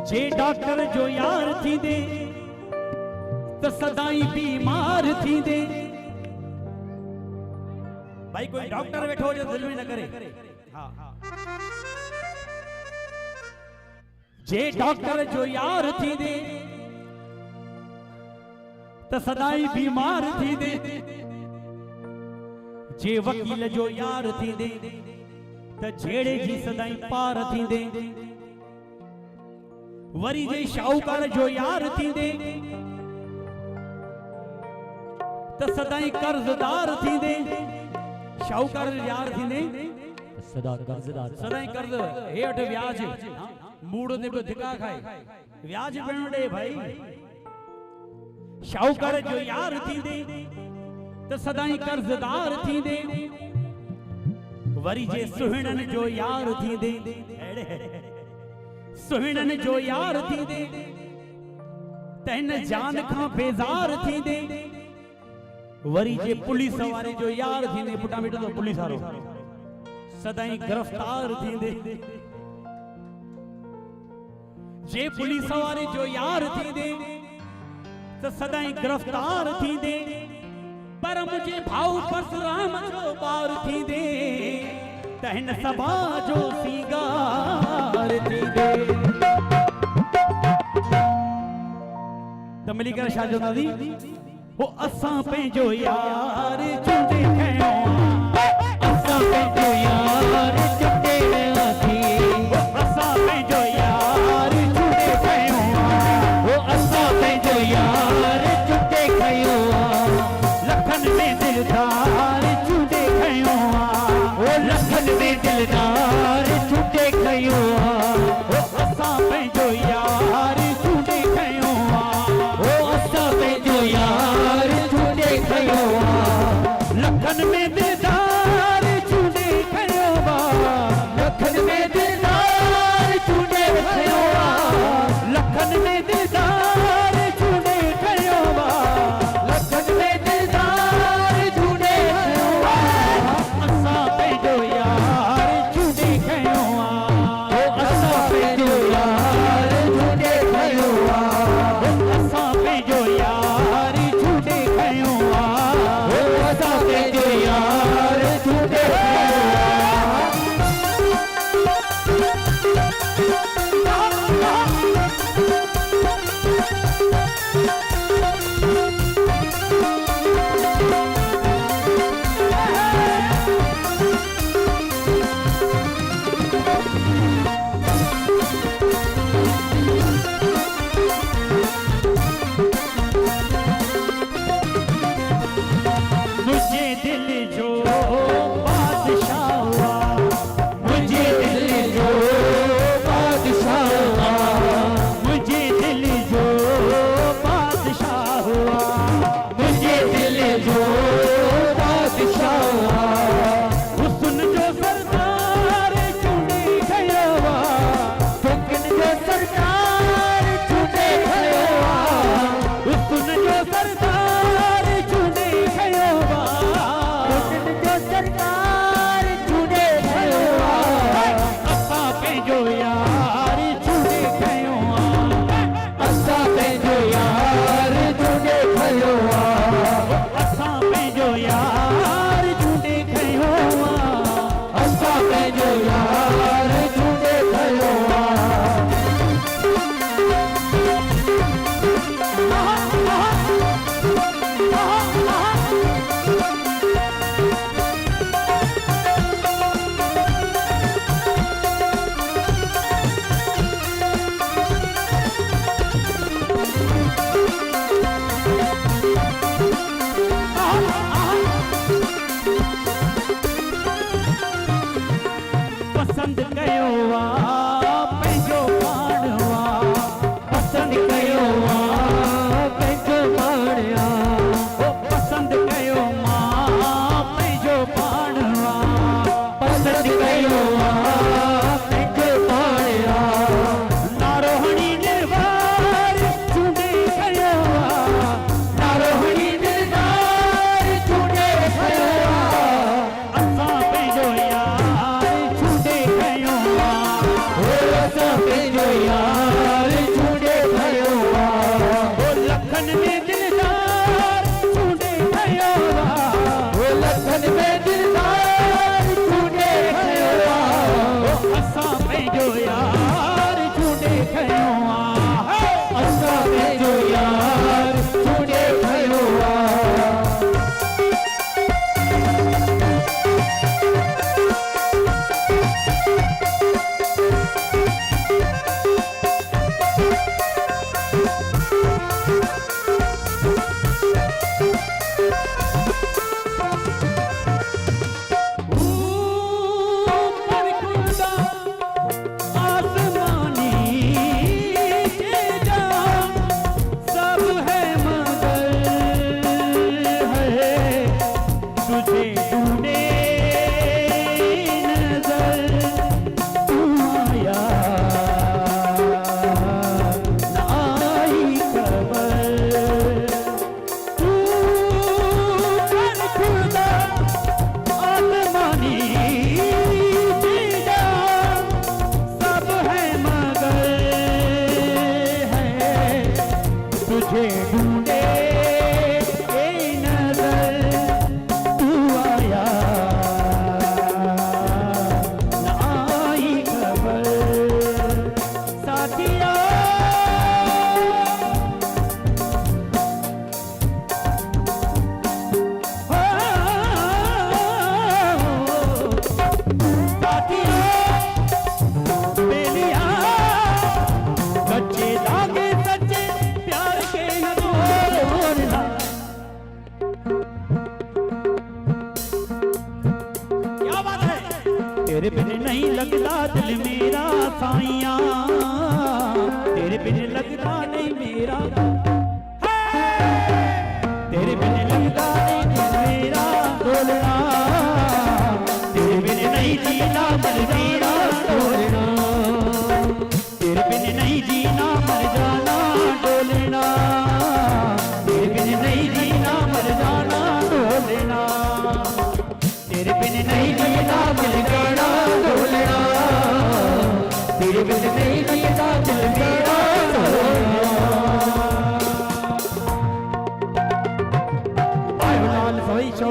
जे doctor जो यार थी दे तो सदाई बीमार थी दे। भाई कोई डॉक्टर बैठो हो जो दिल में न करे। हाँ जे डॉक्टर जो यार थी दे तो सदाई बीमार थी दे। जे वकील जो यार थी दे तो झेड़े जी सदाई पार थी दे। वरी जे शाहूकार जो यार थी दे तो सदाई कर्जदार थी दे। शाहूकार यार थी दे सदा कर्जदार सदाई कर्ज हेठ व्याज मूड ने भी धिका खाए व्याज पिण दे भाई। शाहूकार जो यार थी दे तो सदाई कर्जदार थी दे। वरी जे सुहिणन जो यार थी दे सुहिणन जो यार थी दे तन जान खां बेजार थी दे। वरी जे पुलिस वारे जो यार थी दे पुटा बेटा तो पुलिस वारो सदाई गिरफ्तार थी दे। जे पुलिस वारे जो यार थी दे तो सदाई गिरफ्तार थी दे। पर मुझे भाऊ परशुराम जो बार थी दे तहन सभा जो सीगार थी दे। तो मिली कर शाजो नदी वो असां पंहिंजो यार चूंडे खयो असां पंहिंजो यार चूंडे थी। असां पंहिंजो यार चूंडे खयो वो असां पंहिंजो यार चूंडे खयो। लखन में दिलदार चूंडे खयो वो लखन में दिलदार चूंडे खयो। वो असां पंहिंजो यार चूंडे खयो वो असां पंहिंजो यार चूंडे खयो। लखन में दिलदार चूंडे खयो लखन में दिलदार चूंडे खयो। लखन में दिलदार चूंडे खयो लखन में दिलदार चूंडे खयो। असां पंहिंजो यार चूंडे खयो वो असां पंहिंजो यार चूंडे खयो। असां पंहिंजो यार चूंडे खयो वो असां पंहिंजो यार चूंडे खयो। मुझे दिल जो बादशाह हुआ मुझे दिल जो बादशाह हुआ मुझे दिल जो बादशाह हुआ मुझे दिल जो बादशाह हुआ। हुस्न जो सरदार चूंडे खयो हुस्न जो सरदार चूंडे खयो हुस्न जो सरदार चूंडे खयो हुस्न जो सरदार चूंडे खयो। असां पंहिंजो यार चूंडे खयो असां पंहिंजो यार चूंडे खयो असां पंहिंजो यार चूंडे खयो असां पंहिंजो यार चूंडे खयो। पसंद कयो पंहिंजो पाण पसंद कयो पंहिंजो पाण पसंद कयो पंहिंजो पाण पसंद कयो पंहिंजो पाण। नारोहणी निर्वार चूंडे खयो नारोहणी निर्वार चूंडे खयो। असां पंहिंजो यार चूंडे खयो जो यार छूटे खयो असा में जो यार छूटे खयो तेरे बिन नहीं लगता दिल मेरा साइया, तेरे बिन लगता नहीं मेरा, तेरे बिन लगता नहीं दिल मेरा डोलना, तेरे बिन नहीं जीना मर जाना डोलना, तेरे बिन नहीं जीना मर जाना डोलना, तेरे बिन नहीं जीना मर जाना डोलना, तेरे बिन नहीं जीना दिल मेरा डोलना, तेरे बिन नहीं जीना दिल मेरा डोलना। आयो लाल सोई शो